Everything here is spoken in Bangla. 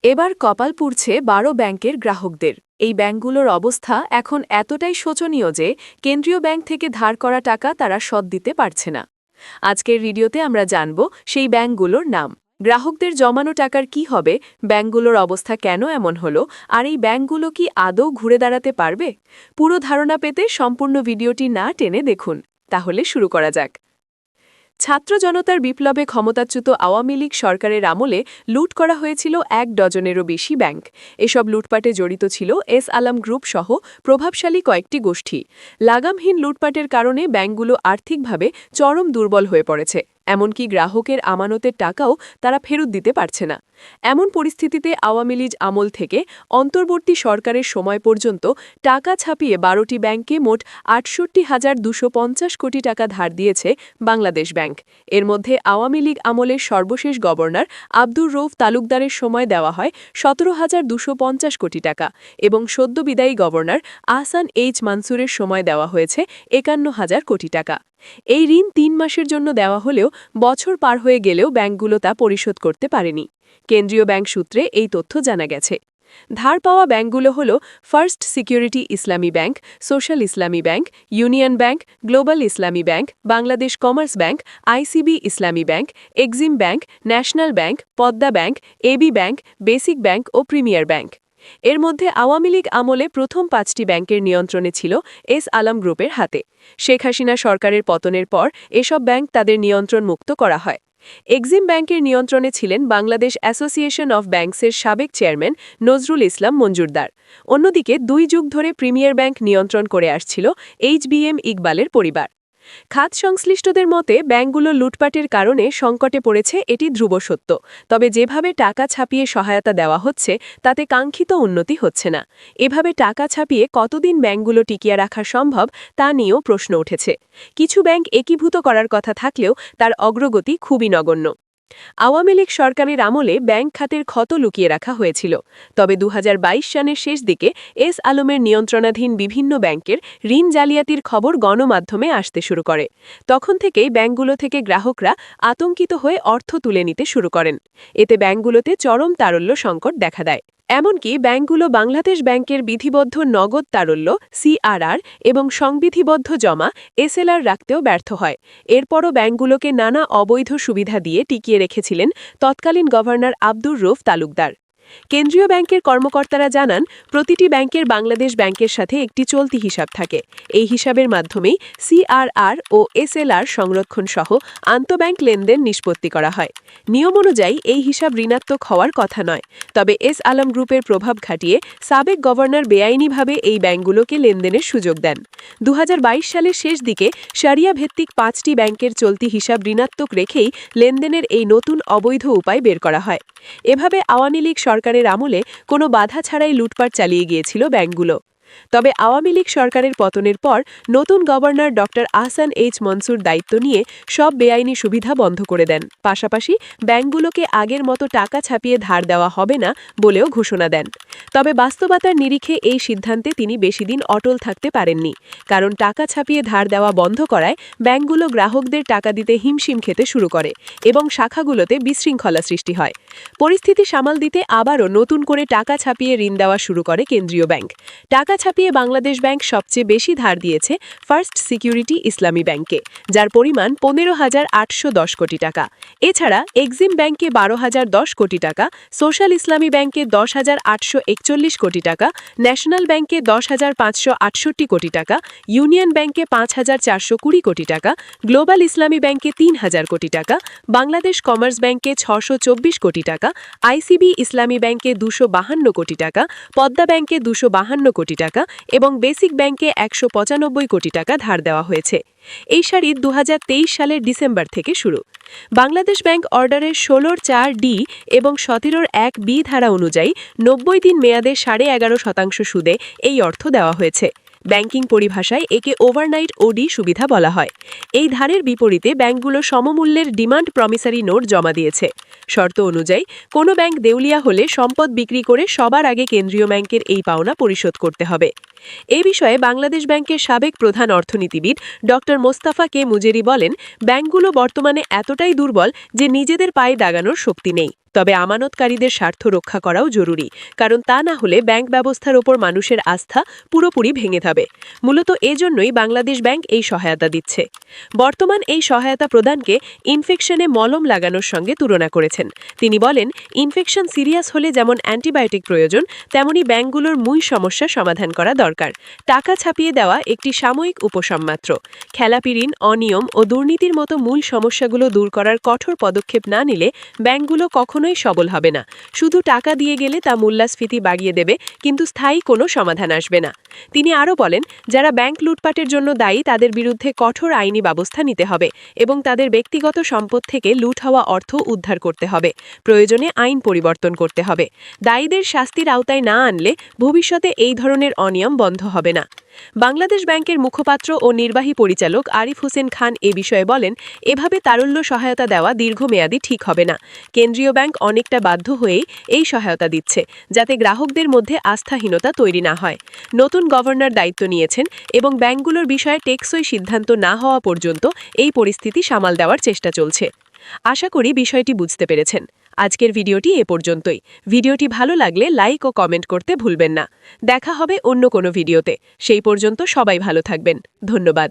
এবার কপাল পুড়ছে ১২ ব্যাংকের গ্রাহকদের। এই ব্যাংকগুলোর অবস্থা এখন এতটাই শোচনীয় যে কেন্দ্রীয় ব্যাংক থেকে ধার করা টাকা তারা শোধ দিতে পারছে না। আজকের ভিডিওতে আমরা জানব সেই ব্যাংকগুলোর নাম, গ্রাহকদের জমানো টাকার কি হবে, ব্যাংকগুলোর অবস্থা কেন এমন হলো, আর এই ব্যাংকগুলো কি আদৌ ঘুরে দাঁড়াতে পারবে। পুরো ধারণা পেতে সম্পূর্ণ ভিডিওটি না টেনে দেখুন। তাহলে শুরু করা যাক। ছাত্র জনতার বিপ্লবে ক্ষমতাচ্যুত আওয়ামী লীগ সরকারের আমলে লুট করা হয়েছিল ১ ডজনেরও বেশি ব্যাংক। এসব লুটপাটে জড়িত ছিল এস আলম গ্রুপ সহ প্রভাবশালী কয়েকটি গোষ্ঠী। লাগামহীন লুটপাটের কারণে ব্যাংকগুলো আর্থিকভাবে চরম দুর্বল হয়ে পড়েছে, এমনকি গ্রাহকের আমানতের টাকাও তারা ফেরত দিতে পারছে না। এমন পরিস্থিতিতে আওয়ামী লীগ আমল থেকে অন্তর্বর্তী সরকারের সময় পর্যন্ত টাকা ছাপিয়ে ১২টি ব্যাংকে মোট ৬৮,২৫০ কোটি টাকা ধার দিয়েছে বাংলাদেশ ব্যাংক। এর মধ্যে আওয়ামী লীগ আমলের সর্বশেষ গভর্নর আব্দুর রউফ তালুকদারের সময় দেওয়া হয় ১৭,২৫০ কোটি টাকা এবং সদ্য বিদায়ী গভর্নর আহসান এইচ মানসুরের সময় দেওয়া হয়েছে ৫১,০০০ কোটি টাকা। এই ঋণ ৩ মাসের জন্য দেওয়া হলেও বছর পার হয়ে গেলেও ব্যাংকগুলো তা পরিশোধ করতে পারেনি। কেন্দ্রীয় ব্যাংক সূত্রে এই তথ্য জানা গেছে। ধার পাওয়া ব্যাংকগুলো হল First Security Islami Bank, Social Islami Bank, Union Bank, Global Islami Bank, Bangladesh Commerce Bank, ICB Islami Bank, Exim Bank, National Bank, Padma Bank, AB Bank, Basic Bank ও প্রিমিয়ার ব্যাংক। এর মধ্যে আওয়ামী লীগ আমলে প্রথম ৫টি ব্যাংকের নিয়ন্ত্রণে ছিল এস আলম গ্রুপের হাতে। শেখ হাসিনা সরকারের পতনের পর এসব ব্যাংক তাদের নিয়ন্ত্রণ মুক্ত করা হয়। এক্সিম ব্যাংকের নিয়ন্ত্রণে ছিলেন বাংলাদেশ অ্যাসোসিয়েশন অফ ব্যাংকসের সাবেক চেয়ারম্যান নজরুল ইসলাম মঞ্জুরদার। অন্যদিকে ২ যুগ ধরে প্রিমিয়ার ব্যাংক নিয়ন্ত্রণ করে আসছিল এইচবিএম ইকবালের পরিবার। খাত সংশ্লিষ্টদের মতে ব্যাংকগুলো লুটপাটের কারণে সংকটে পড়েছে, এটি ধ্রুব সত্য। তবে যেভাবে টাকা ছাপিয়ে সহায়তা দেওয়া হচ্ছে তাতে কাঙ্ক্ষিত উন্নতি হচ্ছে না। এভাবে টাকা ছাপিয়ে কতদিন ব্যাংকগুলো টিকিয়ে রাখা সম্ভব তা নিয়েও প্রশ্ন উঠেছে। কিছু ব্যাংক একীভূত করার কথা থাকলেও তার অগ্রগতি খুবই নগণ্য। আওয়ামী লীগ সরকারের আমলে ব্যাংক খাতের ক্ষত লুকিয়ে রাখা হয়েছিল। তবে ২০২২ সালের শেষ দিকে এস আলমের নিয়ন্ত্রণাধীন বিভিন্ন ব্যাংকের ঋণ জালিয়াতির খবর গণমাধ্যমে আসতে শুরু করে। তখন থেকেই ব্যাংকগুলো থেকে গ্রাহকরা আতঙ্কিত হয়ে অর্থ তুলে নিতে শুরু করেন। এতে ব্যাংকগুলোতে চরম তারল্য সংকট দেখা দেয়। এমনকি ব্যাংকগুলো বাংলাদেশ ব্যাংকের বিধিবদ্ধ নগদ তারল্য সিআরআর এবং সংবিধিবদ্ধ জমা এসএলআর রাখতেও ব্যর্থ হয়। এরপরও ব্যাংকগুলোকে নানা অবৈধ সুবিধা দিয়ে টিকিয়ে রেখেছিলেন তৎকালীন গভর্নর আব্দুর রউফ তালুকদার। কেন্দ্রীয় ব্যাংকের কর্মকর্তারা জানান, প্রতিটি ব্যাংকের বাংলাদেশ ব্যাংকের সাথে একটি চলতি হিসাব থাকে। এই হিসাবের মাধ্যমেই সিআরআর ও এসএলআর সংরক্ষণ সহ আন্তঃব্যাংক লেনদেন নিষ্পত্তি করা হয়। নিয়ম অনুযায়ী এই হিসাব ঋণাত্মক হওয়ার কথা নয়। তবে এস আলম গ্রুপের প্রভাব খাটিয়ে সাবেক গভর্নর বেআইনিভাবে এই ব্যাংকগুলোকে লেনদেনের সুযোগ দেন। ২০২২ সালের শেষ দিকে শরিয়া ভিত্তিক ৫টি ব্যাংকের চলতি হিসাব ঋণাত্মক রেখেই লেনদেনের এই নতুন অবৈধ উপায় বের করা হয়। এভাবে আওয়ামী লীগ সরকারের আমলে কোনো বাধা ছাড়াই লুটপাট চালিয়ে গিয়েছিল ব্যাংকগুলো। তবে আওয়ামী লীগ সরকারের পতনের পর নতুন গভর্নর ড আহসান এইচ মনসুর দায়িত্ব নিয়ে সব বেআইনি সুবিধা বন্ধ করে দেন। পাশাপাশি ব্যাংকগুলোকে আগের মতো টাকা ছাপিয়ে ধার দেওয়া হবে না বলেও ঘোষণা দেন। তবে বাস্তবতার নিরিখে এই সিদ্ধান্তে তিনি বেশি দিন অটল থাকতে পারেননি। কারণ টাকা ছাপিয়ে ধার দেওয়া বন্ধ করায় ব্যাংকগুলো গ্রাহকদের টাকা দিতে হিমশিম খেতে শুরু করে এবং শাখাগুলোতে বিশৃঙ্খলা সৃষ্টি হয়। পরিস্থিতি সামাল দিতে আবারও নতুন করে টাকা ছাপিয়ে ঋণ দেওয়া শুরু করে কেন্দ্রীয় ব্যাংক। টাকা ছাপিয়ে বাংলাদেশ ব্যাংক সবচেয়ে বেশি ধার দিয়েছে ফার্স্ট সিকিউরিটি ইসলামী ব্যাংকে, যার পরিমাণ ১৫,৮১০ কোটি টাকা। এছাড়া এক্সিম ব্যাংকে ১২,০১০ কোটি টাকা, সোশ্যাল ইসলামী ব্যাংকে ১০,৮৪১ কোটি টাকা, ন্যাশনাল ব্যাংকে ১০,৫৬৮ কোটি টাকা, ইউনিয়ন ব্যাংকে ৫,৪২০ কোটি টাকা, গ্লোবাল ইসলামী ব্যাংকে ৩,০০০ কোটি টাকা, বাংলাদেশ কমার্স ব্যাংকে ৬২৪ কোটি টাকা, আইসিবি ইসলামী ব্যাংকে ২৫২ কোটি টাকা, পদ্মা ব্যাংকে ২৫২ কোটি টাকা এবং বেসিক ব্যাংকে ১৯৫ কোটি টাকা ধার দেওয়া হয়েছে। এই সারি ২০২৩ সালের ডিসেম্বর থেকে শুরু। বাংলাদেশ ব্যাংক অর্ডারের ১৬(৪)D এবং ১৭(১)B ধারা অনুযায়ী ৯০ দিন মেয়াদে ১১.৫% সুদে এই অর্থ দেওয়া হয়েছে। ব্যাংকিং পরিভাষায় একে ওভারনাইট ওডি সুবিধা বলা হয়। এই ধারের বিপরীতে ব্যাংকগুলো সমমূল্যের ডিমান্ড প্রমিসারি নোট জমা দিয়েছে। শর্ত অনুযায়ী কোনো ব্যাংক দেউলিয়া হলে সম্পদ বিক্রি করে সবার আগে কেন্দ্রীয় ব্যাংকের এই পাওনা পরিশোধ করতে হবে। এই বিষয়ে বাংলাদেশ ব্যাংকের সাবেক প্রধান অর্থনীতিবিদ ড মোস্তাফা কে মুজেরি বলেন, ব্যাংকগুলো বর্তমানে এতটাই দুর্বল যে নিজেদের পায়ে দাগানোর শক্তি নেই। তবে আমানতকারীদের স্বার্থ রক্ষা করাও জরুরি, কারণ তা না হলে ব্যাংক ব্যবস্থার ওপর মানুষের আস্থা পুরোপুরি ভেঙে যাবে। মূলত এজন্যই বাংলাদেশ ব্যাংক এই সহায়তা দিচ্ছে। বর্তমান এই সহায়তা প্রদানকে ইনফেকশনে মলম লাগানোর সঙ্গে তুলনা করেছেন। তিনি বলেন, ইনফেকশন সিরিয়াস হলে যেমন অ্যান্টিবায়োটিক প্রয়োজন, তেমনি ব্যাংকগুলোর মূল সমস্যা সমাধান করা দরকার। টাকা ছাপিয়ে দেওয়া একটি সাময়িক উপশম মাত্র। খেলাপি ঋণ, অনিয়ম ও দুর্নীতির মতো মূল সমস্যাগুলো দূর করার কঠোর পদক্ষেপ না নিলে ব্যাংকগুলো কখনোই সবল হবে না। শুধু টাকা দিয়ে গেলে তা মূল্যস্ফীতি বাড়িয়ে দেবে, কিন্তু স্থায়ী কোনো সমাধান আসবে না। তিনি আরও বলেন, যারা ব্যাংক লুটপাটের জন্য দায়ী তাদের বিরুদ্ধে কঠোর আইনি ব্যবস্থা নিতে হবে এবং তাদের ব্যক্তিগত সম্পদ থেকে লুট হওয়া অর্থ উদ্ধার করতে হবে। প্রয়োজনে আইন পরিবর্তন করতে হবে। দায়ীদের শাস্তির আওতায় না আনলে ভবিষ্যতে এই ধরনের অনিয়ম বন্ধ হবে না। বাংলাদেশ ব্যাংকের মুখপাত্র ও নির্বাহী পরিচালক আরিফ হোসেন খান এ বিষয়ে বলেন, এভাবে তারল্য সহায়তা দেওয়া দীর্ঘমেয়াদী ঠিক হবে না। কেন্দ্রীয় ব্যাংক অনেকটা বাধ্য হয়েই এই সহায়তা দিচ্ছে, যাতে গ্রাহকদের মধ্যে আস্থাহীনতা তৈরি না হয়। নতুন গভর্নর দায়িত্ব নিয়েছেন এবং ব্যাংকগুলোর বিষয়ে টেকসই সিদ্ধান্ত না হওয়া পর্যন্ত এই পরিস্থিতি সামাল দেওয়ার চেষ্টা চলছে। আশা করি বিষয়টি বুঝতে পেরেছেন। আজকের ভিডিওটি এ পর্যন্তই। ভিডিওটি ভালো লাগলে লাইক ও কমেন্ট করতে ভুলবেন না। দেখা হবে অন্য কোনো ভিডিওতে। সেই পর্যন্ত সবাই ভালো থাকবেন। ধন্যবাদ।